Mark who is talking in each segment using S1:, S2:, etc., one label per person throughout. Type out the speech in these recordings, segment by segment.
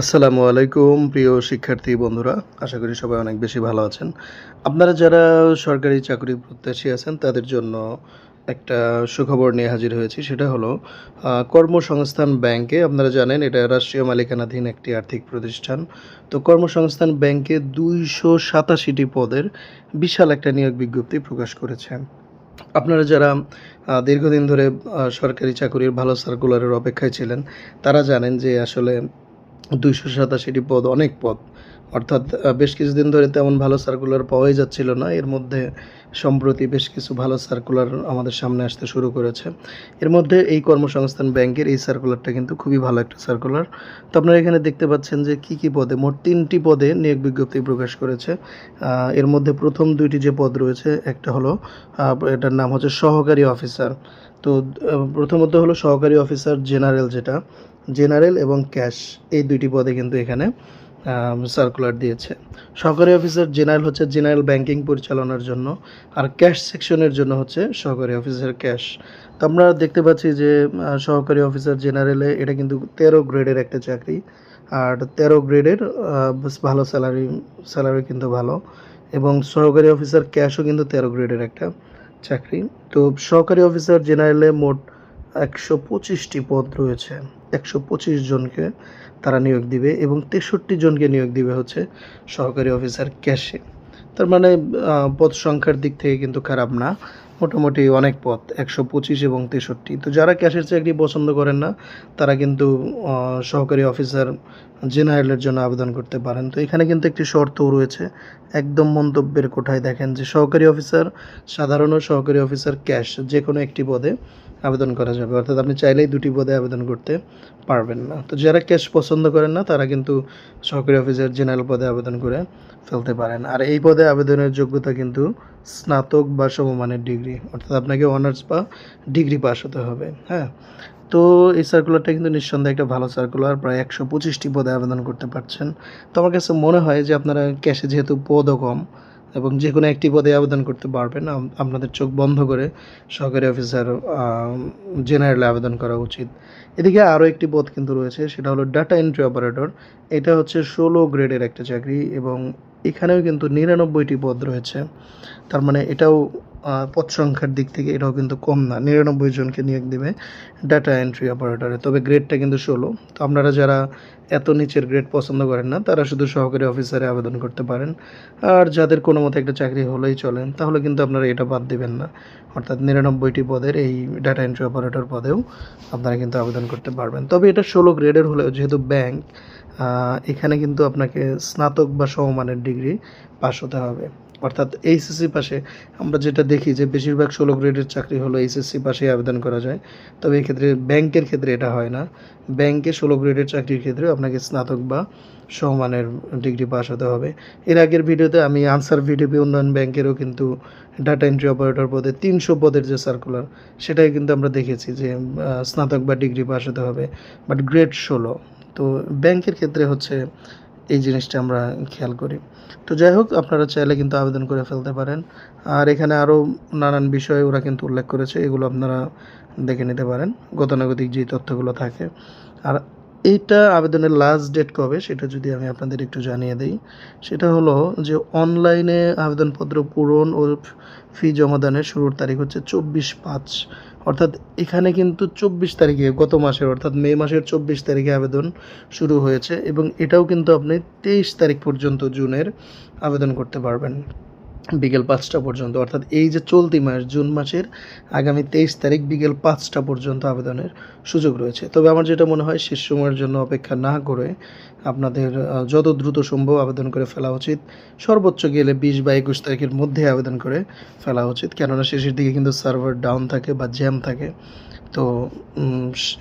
S1: আসসালামু আলাইকুম প্রিয় শিক্ষার্থী বন্ধুরা। আশা করি সবাই অনেক বেশি ভালো আছেন। আপনারা যারা সরকারি চাকরি প্রত্যাশী আছেন তাদের জন্য একটা সুখবর নিয়ে হাজির হয়েছি। সেটা হলো কর্মসংস্থান ব্যাংকে আপনারা জানেন এটা রাষ্ট্রীয় মালিকানাধীন একটি আর্থিক প্রতিষ্ঠান। তো কর্মসংস্থান ব্যাংকে ২৮৭টি পদের বিশাল একটা নিয়োগ বিজ্ঞপ্তি প্রকাশ করেছে। আপনারা যারা দীর্ঘদিন ধরে সরকারি চাকুরির ভালো সার্কুলারের অপেক্ষায় ছিলেন, তারা জানেন যে আসলে ২৮৭টি পদ অনেক পদ। অর্থাৎ বেশ কিছুদিন ধরে তেমন ভালো সার্কুলার পাওয়াই যাচ্ছিল না। এর মধ্যে সম্প্রতি বেশ কিছু ভালো সার্কুলার আমাদের সামনে আসতে শুরু করেছে। এর মধ্যে এই কর্মসংস্থান ব্যাংকের এই সার্কুলারটা কিন্তু খুবই ভালো একটা সার্কুলার। তো আপনারা এখানে দেখতে পাচ্ছেন যে কী পদে মোট ৩টি পদে নিয়োগ বিজ্ঞপ্তি প্রকাশ করেছে। এর মধ্যে প্রথম ২টি যে পদ রয়েছে একটা হলো এটার নাম হচ্ছে সহকারী অফিসার। তো প্রথমত হলো সহকারী অফিসার জেনারেল যেটা জেনারেল এবং ক্যাশ এই ২টি পদে কিন্তু এখানে সার্কুলার দিয়েছে। সহকারী অফিসার জেনারেল হচ্ছে জেনারেল ব্যাংকিং পরিচালনার জন্য, আর ক্যাশ সেকশনের জন্য হচ্ছে সহকারী অফিসার ক্যাশ। তো আমরা দেখতে পাচ্ছি যে সহকারী অফিসার জেনারেলে এটা কিন্তু ১৩ গ্রেডের একটা চাকরি। আর ১৩ গ্রেডের বেশ ভালো স্যালারি কিন্তু ভালো, এবং সহকারী অফিসার ক্যাশও কিন্তু ১৩ গ্রেডের একটা চাকরি। তো সহকারী অফিসার জেনারেলে মোট ১২৫টি পদ রয়েছে। ১২৫ জনকে তারা নিয়োগ দিবে এবং ৬৩ জনকে নিয়োগ দিবে হচ্ছে সহকারী অফিসার ক্যাশে। তার মানে পদ সংখ্যার দিক থেকে কিন্তু খারাপ না। মোটামুটি অনেক পদ ১২৫ এবং ৬৩। তো যারা ক্যাশের চাকরি পছন্দ করেন না তারা কিন্তু সহকারী অফিসার জেনারেলের জন্য আবেদন করতে পারেন। তো এখানে কিন্তু একটি শর্তও রয়েছে। একদম মন্তব্যের কোঠায় দেখেন যে সহকারী অফিসার সাধারণ ও সহকারী অফিসার ক্যাশ যেকোনো একটি পদে আবেদন করা যাবে। অর্থাৎ আপনি চাইলেই ২টি পদে আবেদন করতে পারবেন না। তো যারা ক্যাশ পছন্দ করেন না তারা কিন্তু সহকারী অফিসার জেনারেল পদে আবেদন করে ফেলতে পারেন। আর এই পদে আবেদনের যোগ্যতা কিন্তু স্নাতক বা সমমানের ডিগ্রি, অর্থাৎ আপনাকে অনার্স বা ডিগ্রি পাস হতে হবে। হ্যাঁ? তো এই সার্কুলারটা কিন্তু নিঃসন্দেহে একটা ভালো সার্কুলার। প্রায় ১২৫টি পদে আবেদন করতে পারছেন। তো আমার কাছে মনে হয় যে আপনারা ক্যাশে যেহেতু পদও কম এবং যেকোনো একটি পদে আবেদন করতে পারবেন, আপনাদের চোখ বন্ধ করে সহকারী অফিসার জেনারেলে আবেদন করা উচিত। এদিকে আরও একটি পদ কিন্তু রয়েছে, সেটা হলো ডাটা এন্ট্রি অপারেটর। এটা হচ্ছে ১৬ গ্রেডের একটা চাকরি এবং এখানেও কিন্তু ৯৯টি পদ রয়েছে। তার মানে এটাও পদ সংখ্যার দিক থেকে এটাও কিন্তু কম না। ৯৯ জনকে নিয়োগ দেবে ডাটা এন্ট্রি অপারেটরে। তবে গ্রেডটা কিন্তু ১৬। তো আপনারা যারা এত নিচের গ্রেড পছন্দ করেন না তারা শুধু সহকারী অফিসারে আবেদন করতে পারেন। আর যাদের কোনো মতে একটা চাকরি হলেই চলে তাহলে কিন্তু আপনারা এটা বাদ দিবেন না। অর্থাৎ ৯৯টি পদের এই ডাটা এন্ট্রি অপারেটর পদেও আপনারা কিন্তু আবেদন করতে পারবেন। তবে এটা ১৬ গ্রেডের হলেও যেহেতু ব্যাংক, এখানে কিন্তু আপনাকে স্নাতক বা সমমানের ডিগ্রি পাস হতে হবে। অর্থাৎ এইচএসসি পাশে আমরা যেটা দেখি যে বেশিরভাগ ১৬ গ্রেডের চাকরি হলো এইচএসসি পাশেই আবেদন করা যায়। তবে এক্ষেত্রে ব্যাংকের ক্ষেত্রে এটা হয় না। ব্যাংকে ১৬ গ্রেডের চাকরির ক্ষেত্রে আপনাকে স্নাতক বা সমমানের ডিগ্রি পাস হতে হবে। এর আগের ভিডিওতে আমি আনসার ভিডিপি উন্নয়ন ব্যাংকেরও কিন্তু ডাটা এন্ট্রি অপারেটর পদে ৩০০ পদের যে সার্কুলার সেটাই কিন্তু আমরা দেখেছি যে স্নাতক বা ডিগ্রি পাস হতে হবে, বাট গ্রেড ১৬। তো ব্যাংকের ক্ষেত্রে হচ্ছে এই জিনিসটা আমরা খেয়াল করি। তো যাই হোক, আপনারা চাইলে কিন্তু আবেদন করে ফেলতে পারেন। আর এখানে আরও নানান বিষয় ওরা কিন্তু উল্লেখ করেছে, এগুলো আপনারা দেখে নিতে পারেন গতানুগতিক যেই তথ্যগুলো থাকে। আর এইটা আবেদনের লাস্ট ডেট কবে সেটা যদি আমি আপনাদের একটু জানিয়ে দেই, সেটা হলো যে অনলাইনে আবেদনপত্র পূরণ ও ফি জমাদানের শুরুর তারিখ হচ্ছে ২৪/৫। অর্থাৎ এখানে কিন্তু ২৪ তারিখে গত মাসের অর্থাৎ মে মাসের ২৪ তারিখে আবেদন শুরু হয়েছে এবং এটাও কিন্তু আপনি ২৩ তারিখ পর্যন্ত জুনের আবেদন করতে পারবেন বিকেল ৫টা পর্যন্ত। অর্থাৎ এই যে চলতি মাস জুন মাসের আগামী ২৩ তারিখ বিকেল ৫টা পর্যন্ত আবেদনের সুযোগ রয়েছে। তবে আমার যেটা মনে হয় শেষ সময়ের জন্য অপেক্ষা না করে আপনাদের যত দ্রুত সম্ভব আবেদন করে ফেলা উচিত। সর্বোচ্চ গেলে ২০ বা ২১ তারিখের মধ্যে আবেদন করে ফেলা উচিত, কেননা শেষের দিকে কিন্তু সার্ভার ডাউন থাকে বা জ্যাম থাকে। তো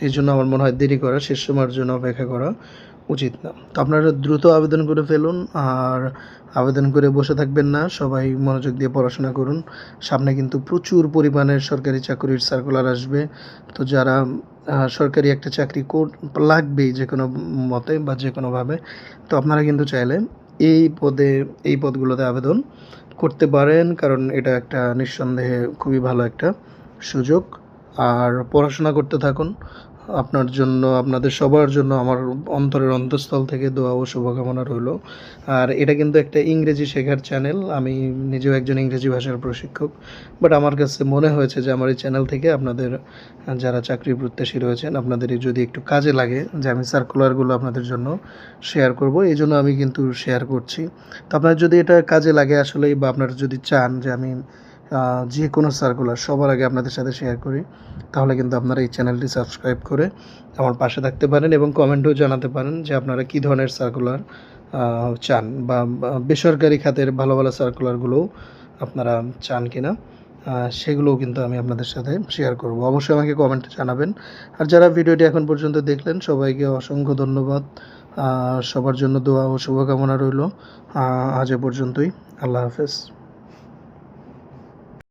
S1: এই জন্য আমার মনে হয় দেরি করা, শেষ সময়ের জন্য অপেক্ষা করা উচিত না। তো আপনারা দ্রুত আবেদন করে ফেলুন, আর আবেদন করে বসে থাকবেন না, সবাই মনোযোগ দিয়ে পড়াশোনা করুন। সামনে কিন্তু প্রচুর পরিমাণের সরকারি চাকরির সার্কুলার আসবে। তো যারা সরকারি একটা চাকরি লাগবেই যে কোনো মতে বা যে কোনোভাবে, তো আপনারা কিন্তু চাইলে এই পদগুলোতে আবেদন করতে পারেন, কারণ এটা একটা নিঃসন্দেহে খুবই ভালো একটা সুযোগ। আর পড়াশোনা করতে থাকুন, আপনার জন্য, আপনাদের সবার জন্য আমার অন্তরের অন্তঃস্থল থেকে দোয়া ও শুভকামনা রইলো। আর এটা কিন্তু একটা ইংরেজি শেখার চ্যানেল। আমি নিজেও একজন ইংরেজি ভাষার প্রশিক্ষক। বাট আমার কাছে মনে হয়েছে যে আমার এই চ্যানেল থেকে আপনাদের যারা চাকরি প্রত্যাশী রয়েছেন, আপনাদের যদি একটু কাজে লাগে যে আমি সার্কুলারগুলো আপনাদের জন্য শেয়ার করব, এইজন্য আমি কিন্তু শেয়ার করছি। তো আপনার যদি এটা কাজে লাগে আসলেই, বা আপনারা যদি চান যে আমি যেকোনো সার্কুলার সবার আগে আপনাদের সাথে শেয়ার করি, তাহলে কিন্তু আপনারা এই চ্যানেলটি সাবস্ক্রাইব করে আমার পাশে থাকতে পারেন এবং কমেন্টেও জানাতে পারেন যে আপনারা কী ধরনের সার্কুলার চান, বা বেসরকারি খাতের ভালো ভালো সার্কুলারগুলোও আপনারা চান কিনা, সেগুলোও কিন্তু আমি আপনাদের সাথে শেয়ার করব। অবশ্যই আমাকে কমেন্টে জানাবেন। আর যারা ভিডিওটি এখন পর্যন্ত দেখলেন সবাইকে অসংখ্য ধন্যবাদ। সবার জন্য দোয়া ও শুভকামনা রইল। আজ এ পর্যন্তই। আল্লাহ হাফেজ।